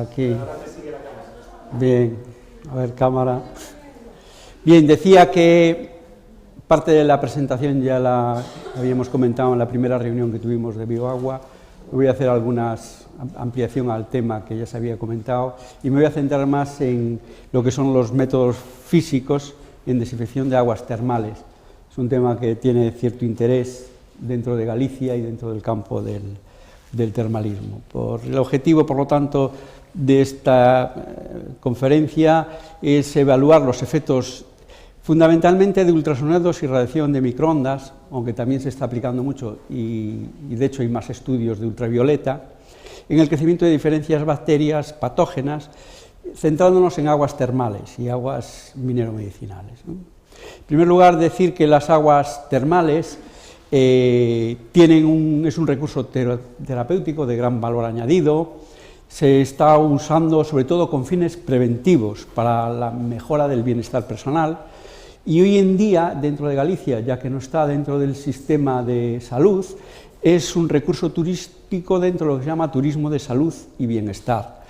aquí. Bien, a ver, cámara. Bien, decía que parte de la presentación ya la habíamos comentado en la primera reunión que tuvimos de Bioagua. Voy a hacer algunas ampliación al tema que ya se había comentado y me voy a centrar más en lo que son los métodos físicos en desinfección de aguas termales. Es un tema que tiene cierto interés dentro de Galicia y dentro del campo del termalismo. El objetivo, por lo tanto, de esta conferencia es evaluar los efectos fundamentalmente de ultrasonidos y radiación de microondas, aunque también se está aplicando mucho y de hecho hay más estudios de ultravioleta, en el crecimiento de diferentes bacterias patógenas, centrándonos en aguas termales y aguas mineromedicinales, ¿no? En primer lugar, decir que las aguas termales es un recurso terapéutico de gran valor añadido. Se está usando sobre todo con fines preventivos para la mejora del bienestar personal y hoy en día dentro de Galicia, ya que no está dentro del sistema de salud, es un recurso turístico dentro de lo que se llama turismo de salud y bienestar.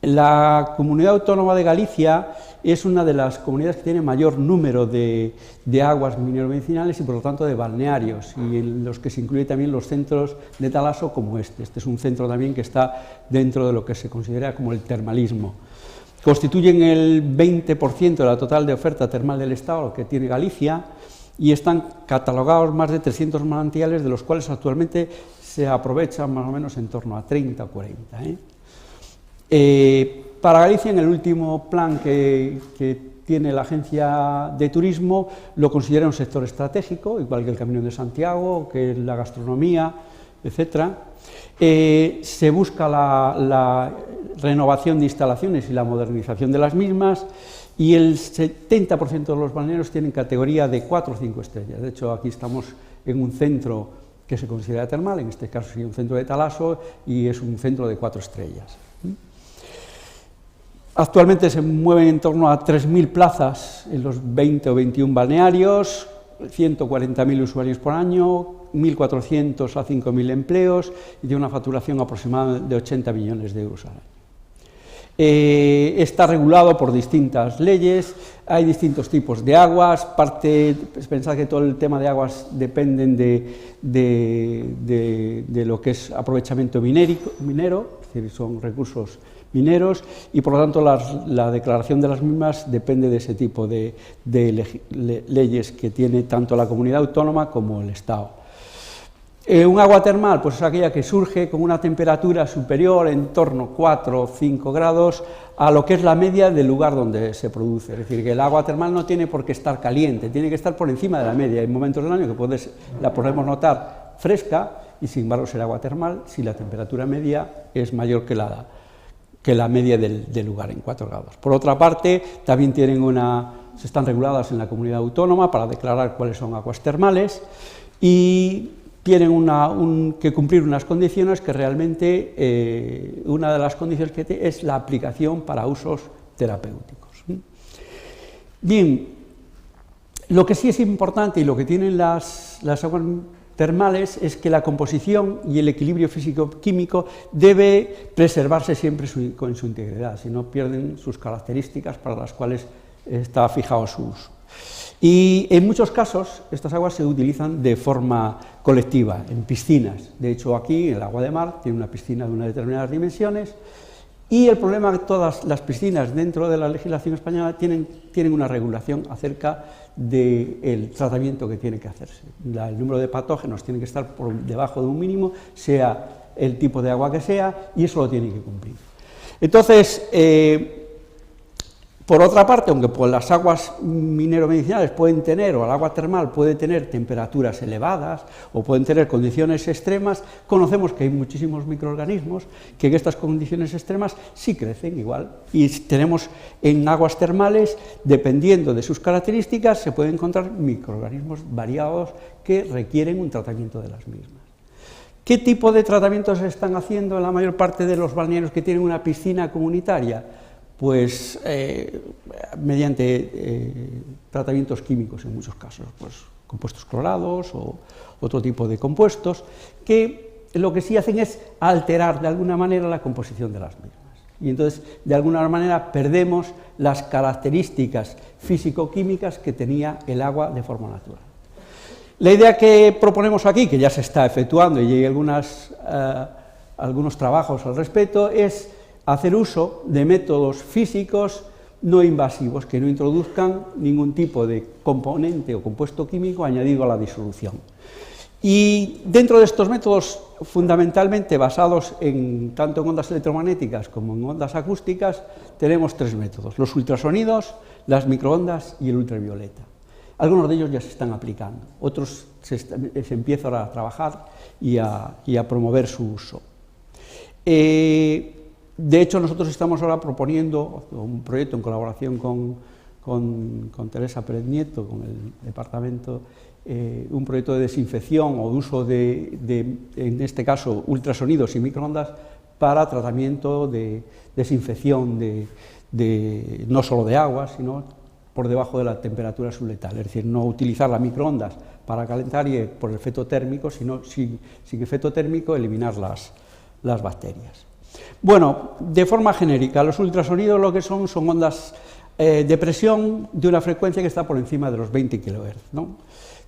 La Comunidad Autónoma de Galicia es una de las comunidades que tiene mayor número de aguas mineromedicinales y por lo tanto de balnearios, y en los que se incluye también los centros de talaso como este. Este es un centro también que está dentro de lo que se considera como el termalismo. Constituyen el 20% de la total de oferta termal del Estado que tiene Galicia y están catalogados más de 300 manantiales, de los cuales actualmente se aprovechan más o menos en torno a 30 o 40. Para Galicia, en el último plan que tiene la Agencia de Turismo, lo considera un sector estratégico, igual que el Camino de Santiago, que la gastronomía, etc. Se busca la renovación de instalaciones y la modernización de las mismas, y el 70% de los balnearios tienen categoría de 4 o 5 estrellas. De hecho, aquí estamos en un centro que se considera termal, en este caso sí un centro de talaso, y es un centro de 4 estrellas. Actualmente se mueven en torno a 3.000 plazas en los 20 o 21 balnearios, 140.000 usuarios por año, 1.400 a 5.000 empleos y tiene una facturación aproximada de 80 millones de euros al año. Está regulado por distintas leyes, hay distintos tipos de aguas, pensad que todo el tema de aguas dependen de lo que es aprovechamiento minero, es decir, son recursos mineros, y por lo tanto la declaración de las mismas depende de ese tipo de leyes que tiene tanto la comunidad autónoma como el Estado. Un agua termal pues es aquella que surge con una temperatura superior en torno a 4 o 5 grados a lo que es la media del lugar donde se produce. Es decir, que el agua termal no tiene por qué estar caliente, tiene que estar por encima de la media. Hay momentos del año que la podemos notar fresca y sin embargo será agua termal si la temperatura media es mayor que la media del lugar en 4 grados. Por otra parte, también se están reguladas en la comunidad autónoma para declarar cuáles son aguas termales y tienen que cumplir unas condiciones que realmente, una de las condiciones que es la aplicación para usos terapéuticos. Bien, lo que sí es importante y lo que tienen las aguas termales es que la composición y el equilibrio físico-químico debe preservarse siempre con su integridad, si no pierden sus características para las cuales está fijado su uso. Y en muchos casos estas aguas se utilizan de forma colectiva, en piscinas. De hecho, aquí el agua de mar tiene una piscina de unas determinadas dimensiones y el problema es que todas las piscinas dentro de la legislación española tienen una regulación acerca del tratamiento que tiene que hacerse. El número de patógenos tiene que estar por debajo de un mínimo, sea el tipo de agua que sea, y eso lo tiene que cumplir. Entonces, por otra parte, aunque pues, las aguas mineromedicinales pueden tener, o el agua termal puede tener temperaturas elevadas, o pueden tener condiciones extremas, conocemos que hay muchísimos microorganismos que en estas condiciones extremas sí crecen igual. Y tenemos en aguas termales, dependiendo de sus características, se pueden encontrar microorganismos variados que requieren un tratamiento de las mismas. ¿Qué tipo de tratamientos se están haciendo en la mayor parte de los balnearios que tienen una piscina comunitaria? Pues mediante tratamientos químicos en muchos casos, pues compuestos clorados o otro tipo de compuestos que lo que sí hacen es alterar de alguna manera la composición de las mismas. Y entonces, de alguna manera, perdemos las características físico-químicas que tenía el agua de forma natural. La idea que proponemos aquí, que ya se está efectuando y hay algunos trabajos al respecto, es hacer uso de métodos físicos no invasivos, que no introduzcan ningún tipo de componente o compuesto químico añadido a la disolución. Y dentro de estos métodos, fundamentalmente basados tanto en ondas electromagnéticas como en ondas acústicas, tenemos tres métodos: los ultrasonidos, las microondas y el ultravioleta. Algunos de ellos ya se están aplicando, otros se empiezan a trabajar y a promover su uso. De hecho, nosotros estamos ahora proponiendo un proyecto en colaboración con Teresa Pérez Nieto, con el departamento, un proyecto de desinfección o de uso en este caso, ultrasonidos y microondas para tratamiento de desinfección no solo de agua, sino por debajo de la temperatura subletal, es decir, no utilizar las microondas para calentar por el efecto térmico, sino sin efecto térmico eliminar las bacterias. Bueno, de forma genérica, los ultrasonidos lo que son ondas de presión de una frecuencia que está por encima de los 20 kHz, ¿no?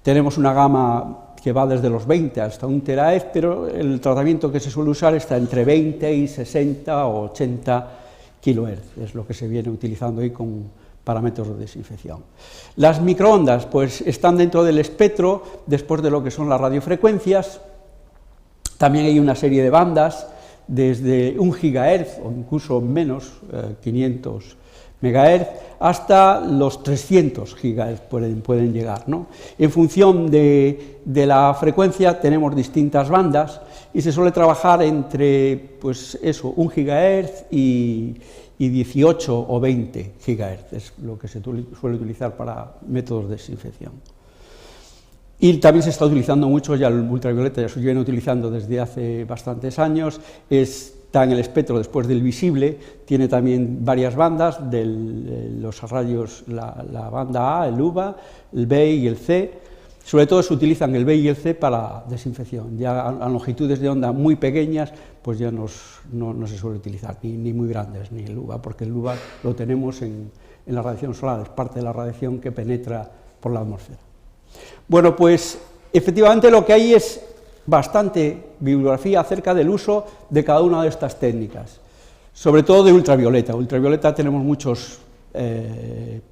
Tenemos una gama que va desde los 20 hasta 1 terahertz, pero el tratamiento que se suele usar está entre 20 y 60 o 80 kHz, es lo que se viene utilizando ahí con parámetros de desinfección. Las microondas pues están dentro del espectro después de lo que son las radiofrecuencias. También hay una serie de bandas desde 1 GHz o incluso menos, 500 MHz, hasta los 300 GHz pueden llegar, ¿no? En función de la frecuencia tenemos distintas bandas y se suele trabajar entre, pues eso, 1 GHz y 18 o 20 GHz, es lo que se suele utilizar para métodos de desinfección. Y también se está utilizando mucho, ya el ultravioleta ya se viene utilizando desde hace bastantes años, está en el espectro después del visible, tiene también varias bandas, los rayos, la banda A, el UVA, el B y el C. Sobre todo se utilizan el B y el C para desinfección, ya a longitudes de onda muy pequeñas, pues ya no se suele utilizar, ni muy grandes, ni el UVA, porque el UVA lo tenemos en la radiación solar, es parte de la radiación que penetra por la atmósfera. Bueno, pues efectivamente lo que hay es bastante bibliografía acerca del uso de cada una de estas técnicas, sobre todo de ultravioleta. Ultravioleta tenemos muchos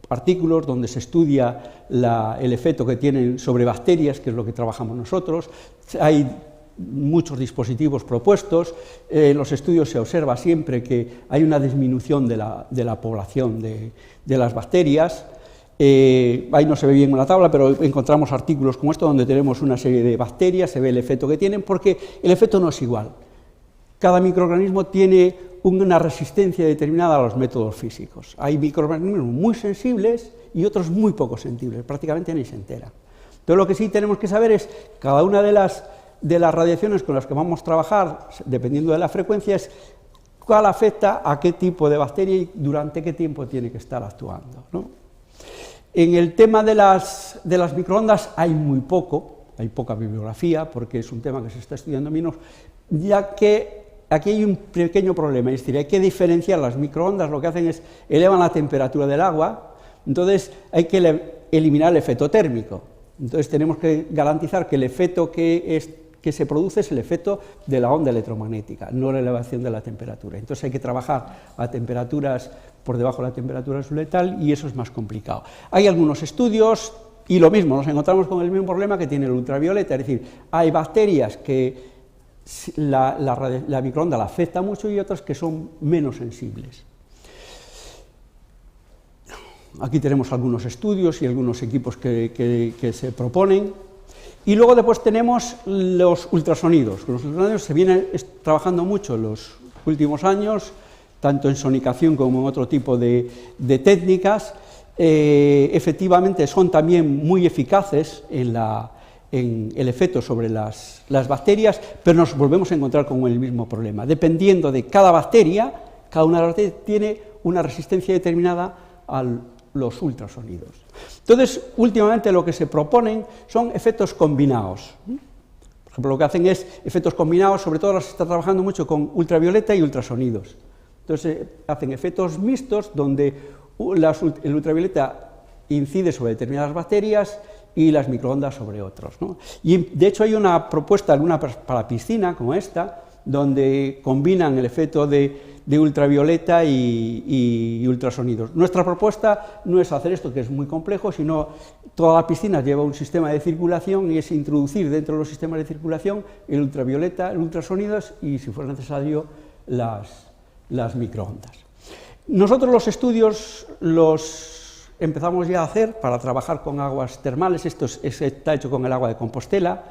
artículos donde se estudia el efecto que tienen sobre bacterias, que es lo que trabajamos nosotros. Hay muchos dispositivos propuestos, en los estudios se observa siempre que hay una disminución de la población de las bacterias. Ahí no se ve bien en la tabla, pero encontramos artículos como esto donde tenemos una serie de bacterias, se ve el efecto que tienen, porque el efecto no es igual. Cada microorganismo tiene una resistencia determinada a los métodos físicos. Hay microorganismos muy sensibles y otros muy poco sensibles, prácticamente ni se entera. Entonces lo que sí tenemos que saber es cada una de las radiaciones con las que vamos a trabajar, dependiendo de la frecuencia, es cuál afecta a qué tipo de bacteria y durante qué tiempo tiene que estar actuando, ¿no? En el tema de las microondas hay poca bibliografía, porque es un tema que se está estudiando menos, ya que aquí hay un pequeño problema, es decir, hay que diferenciar las microondas, lo que hacen es elevan la temperatura del agua, entonces hay que eliminar el efecto térmico, entonces tenemos que garantizar que el efecto que se produce es el efecto de la onda electromagnética, no la elevación de la temperatura. Entonces hay que trabajar a temperaturas por debajo de la temperatura subletal y eso es más complicado. Hay algunos estudios y lo mismo, nos encontramos con el mismo problema que tiene el ultravioleta, es decir, hay bacterias que la microonda la afecta mucho y otras que son menos sensibles. Aquí tenemos algunos estudios y algunos equipos que se proponen. Y luego después tenemos los ultrasonidos. Los ultrasonidos se vienen trabajando mucho en los últimos años, tanto en sonicación como en otro tipo de técnicas. Efectivamente son también muy eficaces en el efecto sobre las bacterias, pero nos volvemos a encontrar con el mismo problema. Dependiendo de cada bacteria, cada una de las bacterias tiene una resistencia determinada a los ultrasonidos. Entonces, últimamente lo que se proponen son efectos combinados. Por ejemplo, lo que hacen es efectos combinados, sobre todo ahora se está trabajando mucho con ultravioleta y ultrasonidos. Entonces hacen efectos mixtos donde el ultravioleta incide sobre determinadas bacterias y las microondas sobre otros, ¿no? Y de hecho hay una propuesta para piscina como esta, donde combinan el efecto de ultravioleta y ultrasonidos. Nuestra propuesta no es hacer esto, que es muy complejo, sino toda la piscina lleva un sistema de circulación y es introducir dentro de los sistemas de circulación el ultravioleta, el ultrasonidos y, si fuera necesario, las microondas. Nosotros los estudios los empezamos ya a hacer para trabajar con aguas termales. Esto está hecho con el agua de Compostela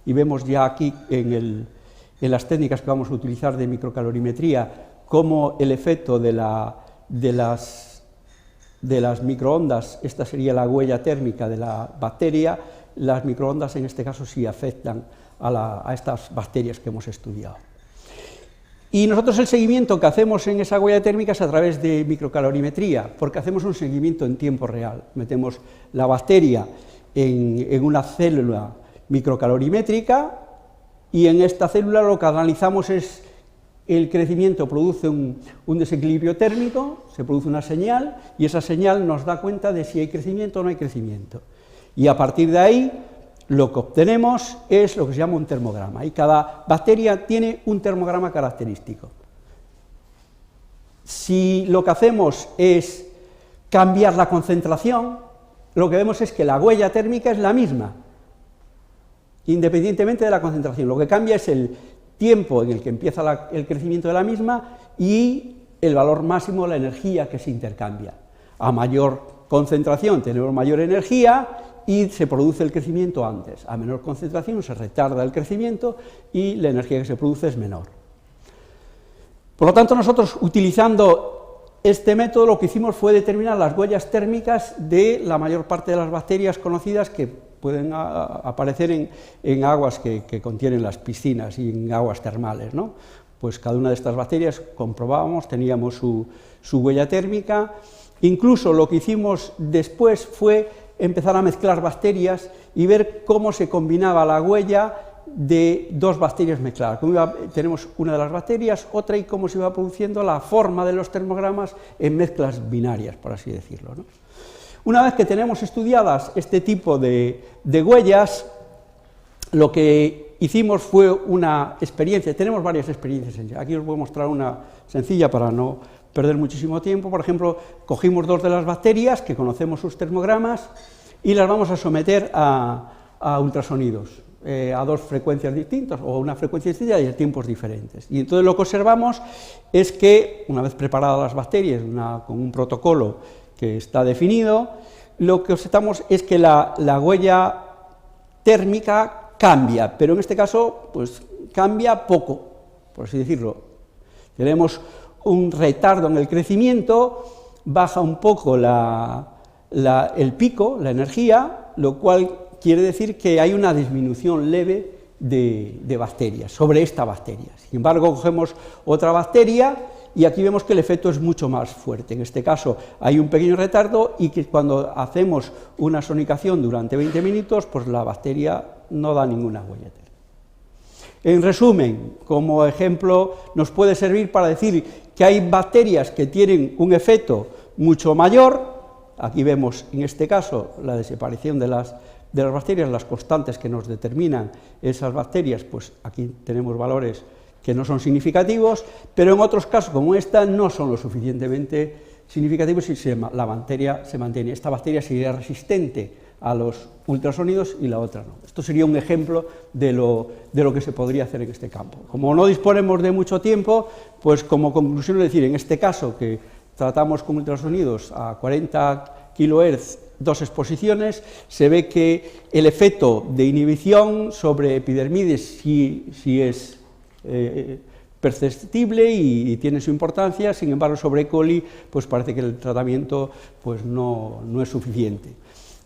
y vemos ya aquí en las técnicas que vamos a utilizar de microcalorimetría cómo el efecto de las microondas, esta sería la huella térmica de la bacteria, las microondas en este caso sí afectan a estas bacterias que hemos estudiado. Y nosotros el seguimiento que hacemos en esa huella térmica es a través de microcalorimetría, porque hacemos un seguimiento en tiempo real. Metemos la bacteria en una célula microcalorimétrica y en esta célula lo que analizamos es el crecimiento, produce un desequilibrio térmico, se produce una señal y esa señal nos da cuenta de si hay crecimiento o no hay crecimiento. Y a partir de ahí lo que obtenemos es lo que se llama un termograma, y cada bacteria tiene un termograma característico. Si lo que hacemos es cambiar la concentración, lo que vemos es que la huella térmica es la misma, independientemente de la concentración. Lo que cambia es el tiempo en el que empieza el crecimiento de la misma y el valor máximo de la energía que se intercambia. A mayor concentración tenemos mayor energía y se produce el crecimiento antes. A menor concentración se retarda el crecimiento y la energía que se produce es menor. Por lo tanto, nosotros, utilizando este método, lo que hicimos fue determinar las huellas térmicas de la mayor parte de las bacterias conocidas que pueden aparecer en aguas que contienen las piscinas y en aguas termales, ¿no? Pues cada una de estas bacterias comprobábamos, teníamos su huella térmica. Incluso lo que hicimos después fue empezar a mezclar bacterias y ver cómo se combinaba la huella de dos bacterias mezcladas. Tenemos una de las bacterias, otra, y cómo se iba produciendo la forma de los termogramas en mezclas binarias, por así decirlo, ¿no? Una vez que tenemos estudiadas este tipo de huellas, lo que hicimos fue una experiencia. Tenemos varias experiencias. Aquí os voy a mostrar una sencilla para no perder muchísimo tiempo. Por ejemplo, cogimos dos de las bacterias que conocemos sus termogramas y las vamos a someter a ultrasonidos, a dos frecuencias distintas o a una frecuencia distinta y a tiempos diferentes. Y entonces lo que observamos es que, una vez preparadas las bacterias con un protocolo que está definido, lo que observamos es que la huella térmica cambia, pero en este caso pues cambia poco, por así decirlo. Tenemos un retardo en el crecimiento, baja un poco el pico, la energía, lo cual quiere decir que hay una disminución leve de bacterias, sobre esta bacteria. Sin embargo, cogemos otra bacteria y aquí vemos que el efecto es mucho más fuerte. En este caso hay un pequeño retardo y que cuando hacemos una sonicación durante 20 minutos, pues la bacteria no da ninguna huella térmica. En resumen, como ejemplo, nos puede servir para decir que hay bacterias que tienen un efecto mucho mayor. Aquí vemos, en este caso, la desaparición de las bacterias, las constantes que nos determinan esas bacterias, pues aquí tenemos valores que no son significativos, pero en otros casos, como esta, no son lo suficientemente significativos y la bacteria se mantiene. Esta bacteria sería resistente a los ultrasonidos y la otra no. Esto sería un ejemplo de lo que se podría hacer en este campo. Como no disponemos de mucho tiempo, pues como conclusión es decir, en este caso que tratamos con ultrasonidos a 40 kHz, dos exposiciones, se ve que el efecto de inhibición sobre epidermides sí es perceptible y tiene su importancia. Sin embargo, sobre E. coli pues parece que el tratamiento pues no es suficiente.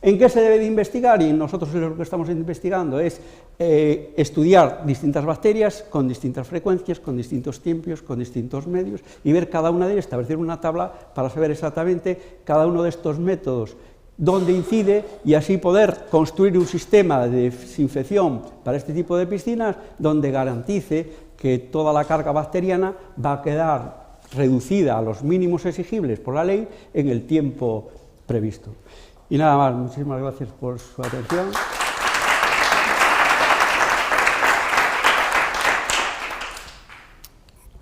¿En qué se debe de investigar? Y nosotros lo que estamos investigando es estudiar distintas bacterias con distintas frecuencias, con distintos tiempos, con distintos medios, y ver cada una de ellas, establecer una tabla para saber exactamente cada uno de estos métodos dónde incide y así poder construir un sistema de desinfección para este tipo de piscinas donde garantice que toda la carga bacteriana va a quedar reducida a los mínimos exigibles por la ley en el tiempo previsto. Y nada más, muchísimas gracias por su atención.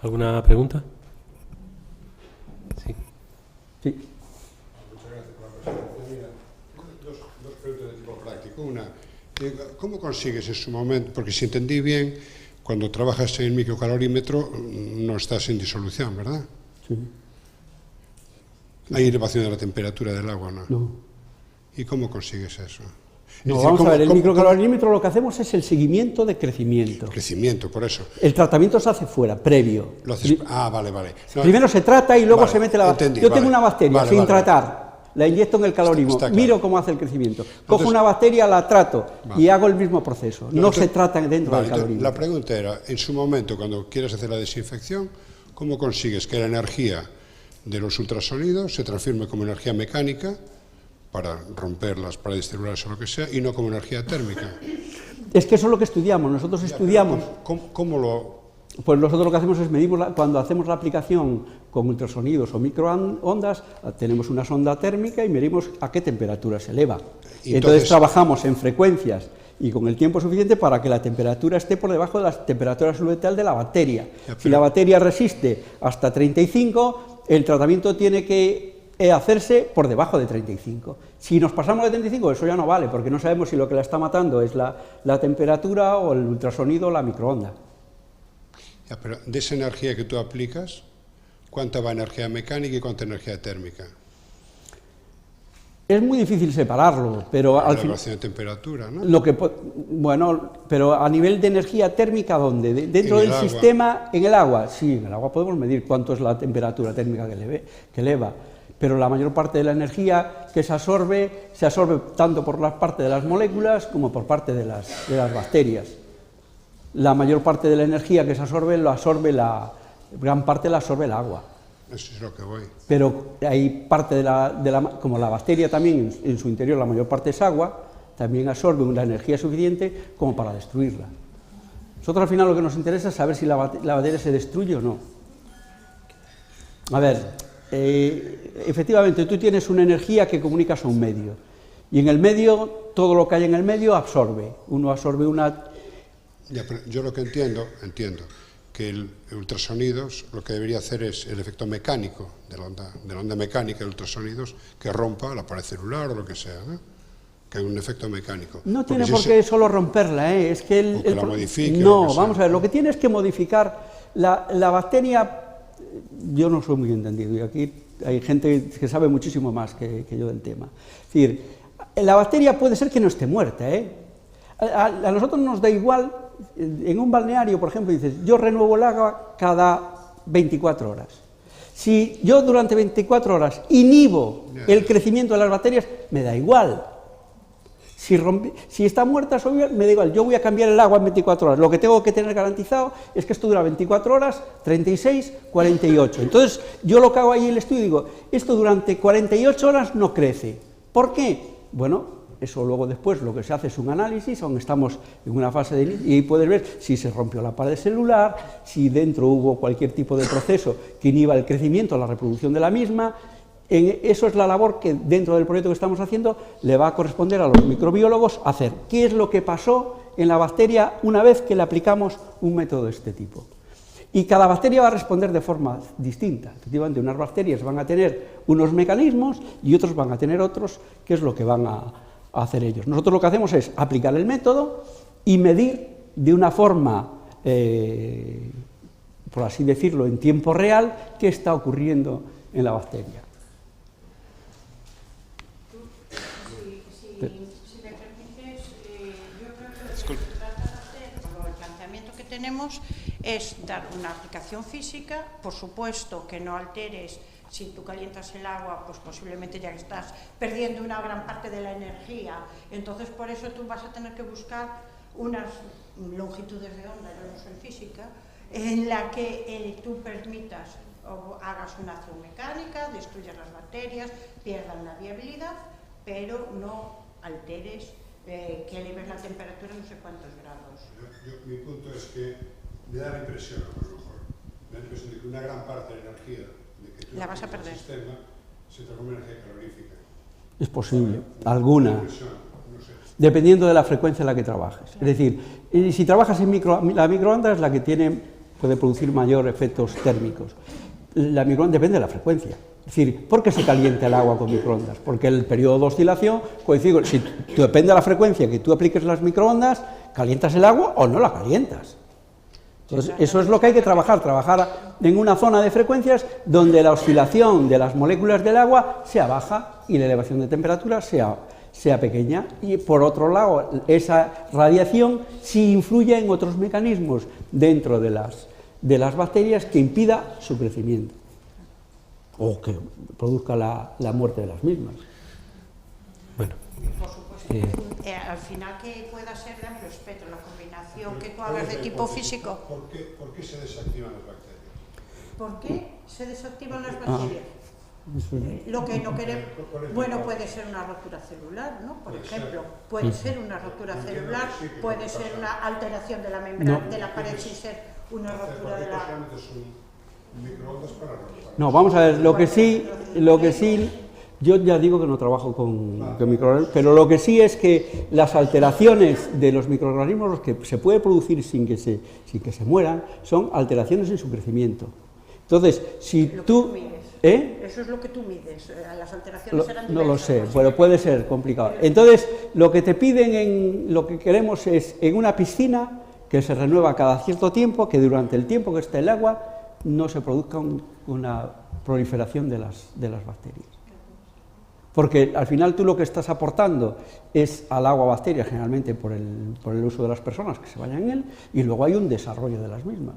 ¿Alguna pregunta? Sí. Sí. Muchas gracias por la presentación. Mira, dos preguntas de tipo práctico. Una, ¿cómo consigues en su momento? Porque si entendí bien, cuando trabajas en el microcalorímetro no estás en disolución, ¿verdad? Sí. Hay elevación de la temperatura del agua, ¿no? No. ¿Y cómo consigues eso? No, vamos a ver, el microcalorímetro lo que hacemos es el seguimiento de crecimiento. Crecimiento, por eso. El tratamiento se hace fuera, previo. Lo haces, vale. No, primero se trata y luego vale, se mete la bacteria. Yo tengo una bacteria sin tratar, la inyecto en el calorímetro, está claro. miro cómo hace el crecimiento. Cojo una bacteria, la trato y hago el mismo proceso. No entonces, se trata dentro del calorímetro. La pregunta era, en su momento, cuando quieres hacer la desinfección, ¿cómo consigues que la energía de los ultrasonidos se transforme como energía mecánica para romperlas, para distribuirlas o lo que sea, y no como energía térmica? Es que eso es lo que estudiamos. Nosotros estudiamos... ¿Cómo lo...? Pues nosotros lo que hacemos es medimos, cuando hacemos la aplicación con ultrasonidos o microondas, tenemos una sonda térmica y medimos a qué temperatura se eleva. Entonces trabajamos en frecuencias y con el tiempo suficiente para que la temperatura esté por debajo de la temperatura letal de la bacteria. Si la bacteria resiste hasta 35, el tratamiento tiene que hacerse por debajo de 35. Si nos pasamos de 35, eso ya no vale, porque no sabemos si lo que la está matando es la temperatura o el ultrasonido o la microonda. Ya, pero de esa energía que tú aplicas, ¿cuánta va energía mecánica y cuánta energía térmica? Es muy difícil separarlo, pero al final... La de temperatura, ¿no? Bueno, pero a nivel de energía térmica, ¿dónde? Dentro del sistema, en el agua. Sí, en el agua podemos medir cuánto es la temperatura térmica que eleva, pero la mayor parte de la energía que se absorbe tanto por la parte de las moléculas como por parte de las bacterias. La mayor parte de la energía que se absorbe, gran parte la absorbe el agua. Eso es lo que voy. Pero hay parte como la bacteria también, en su interior la mayor parte es agua, también absorbe una energía suficiente como para destruirla. Nosotros al final lo que nos interesa es saber si la bacteria se destruye o no. A ver, efectivamente tú tienes una energía que comunicas a un medio, y en el medio, todo lo que hay en el medio absorbe. Uno absorbe una... Ya, pero yo lo que entiendo que el ultrasonidos lo que debería hacer es el efecto mecánico de la onda mecánica de ultrasonidos que rompa la pared celular o lo que sea, ¿no? Que hay un efecto mecánico. No tiene por qué solo romperla, es que la modifique. No, vamos a ver, lo que tiene es que modificar la bacteria. Yo no soy muy entendido y aquí hay gente que sabe muchísimo más que yo del tema. Es decir, la bacteria puede ser que no esté muerta, A nosotros nos da igual. En un balneario, por ejemplo, dices, yo renuevo el agua cada 24 horas. Si yo durante 24 horas inhibo el crecimiento de las bacterias, me da igual. Si está muerta, me da igual. Yo voy a cambiar el agua en 24 horas. Lo que tengo que tener garantizado es que esto dura 24 horas, 36, 48. Entonces, yo lo que hago ahí en el estudio digo, esto durante 48 horas no crece. ¿Por qué? Bueno, eso luego después lo que se hace es un análisis, aunque estamos en una fase de... y puedes ver si se rompió la pared celular, si dentro hubo cualquier tipo de proceso que inhiba el crecimiento, la reproducción de la misma. Eso es la labor que dentro del proyecto que estamos haciendo le va a corresponder a los microbiólogos hacer. ¿Qué es lo que pasó en la bacteria una vez que le aplicamos un método de este tipo? Y cada bacteria va a responder de forma distinta. Efectivamente, unas bacterias van a tener unos mecanismos y otros van a tener otros, que es lo que van a hacer ellos. Nosotros lo que hacemos es aplicar el método y medir de una forma, por así decirlo, en tiempo real, qué está ocurriendo en la bacteria. Si me permites, yo creo que lo que se trata de hacer, o el planteamiento que tenemos, es dar una aplicación física, por supuesto que no alteres. Si tú calientas el agua, pues posiblemente ya estás perdiendo una gran parte de la energía. Entonces, por eso tú vas a tener que buscar unas longitudes de onda, yo no soy física, en la que tú permitas o hagas una acción mecánica, destruyas las bacterias, pierdan la viabilidad, pero no alteres que eleves la temperatura no sé cuántos grados. Mi punto es que me da la impresión, a lo mejor, me da la impresión de que una gran parte de la energía de que tú la vas a perder. El sistema se transforma en energía calorífica. Es posible, alguna. No sé. Dependiendo de la frecuencia en la que trabajes. Es decir, si trabajas en la microondas es la que puede producir mayor efectos térmicos. La microondas depende de la frecuencia. Es decir, ¿por qué se calienta el agua con microondas? Porque el periodo de oscilación coincide, si depende de la frecuencia que tú apliques las microondas, ¿calientas el agua o no la calientas? Entonces, eso es lo que hay que trabajar en una zona de frecuencias donde la oscilación de las moléculas del agua sea baja y la elevación de temperatura sea pequeña. Y por otro lado, esa radiación sí influye en otros mecanismos dentro de las bacterias que impida su crecimiento o que produzca la muerte de las mismas. Bueno. Por supuesto, al final que pueda ser de amplio espectro, la combinación que tú hagas de tipo físico. ¿Por qué se desactivan las bacterias? ¿Por qué se desactivan las bacterias? Lo que no queremos, bueno, puede ser una rotura celular, ¿no? Por ejemplo, puede ser una rotura celular, puede ser una alteración de la membrana, de la pared sin ser una rotura de la... No, vamos a ver, lo que sí, yo ya digo que no trabajo con microorganismos, pero lo que sí es que las alteraciones de los microorganismos, los que se puede producir sin que se mueran, son alteraciones en su crecimiento. Entonces, si tú... Eso es lo que tú mides, las alteraciones serán diversas. No lo sé, pero puede ser complicado. Entonces, lo que te piden, lo que queremos es en una piscina que se renueva cada cierto tiempo, que durante el tiempo que esté el agua no se produzca una proliferación de las bacterias. Porque al final tú lo que estás aportando es al agua bacterias, generalmente por el uso de las personas que se vayan en él, y luego hay un desarrollo de las mismas.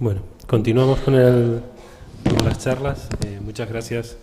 Bueno, continuamos con las charlas. Muchas gracias